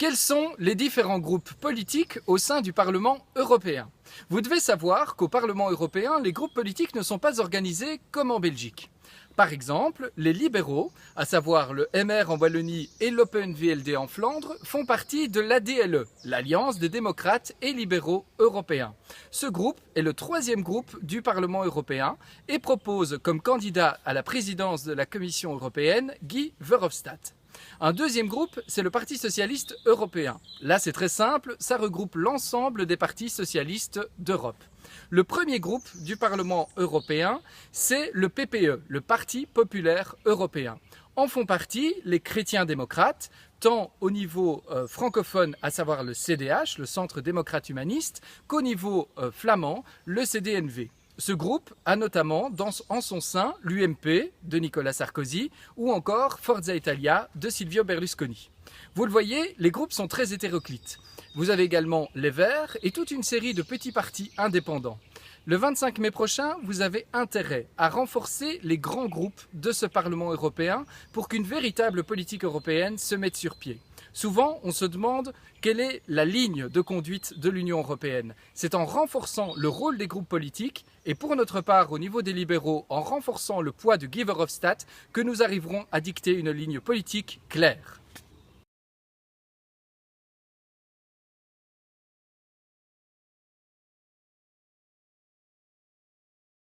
Quels sont les différents groupes politiques au sein du Parlement européen? Vous devez savoir qu'au Parlement européen, les groupes politiques ne sont pas organisés comme en Belgique. Par exemple, les libéraux, à savoir le MR en Wallonie et l'Open VLD en Flandre, font partie de l'ADLE, l'Alliance des démocrates et libéraux européens. Ce groupe est le troisième groupe du Parlement européen et propose comme candidat à la présidence de la Commission européenne Guy Verhofstadt. Un deuxième groupe, c'est le Parti socialiste européen. Là, c'est très simple, ça regroupe l'ensemble des partis socialistes d'Europe. Le premier groupe du Parlement européen, c'est le PPE, le Parti populaire européen. En font partie les chrétiens démocrates, tant au niveau francophone, à savoir le CDH, le Centre démocrate humaniste, qu'au niveau flamand, le CDNV. Ce groupe a notamment en son sein l'UMP de Nicolas Sarkozy ou encore Forza Italia de Silvio Berlusconi. Vous le voyez, les groupes sont très hétéroclites. Vous avez également les Verts et toute une série de petits partis indépendants. Le 25 mai prochain, vous avez intérêt à renforcer les grands groupes de ce Parlement européen pour qu'une véritable politique européenne se mette sur pied. Souvent, on se demande quelle est la ligne de conduite de l'Union européenne. C'est en renforçant le rôle des groupes politiques et pour notre part, au niveau des libéraux, en renforçant le poids de Guy Verhofstadt, que nous arriverons à dicter une ligne politique claire.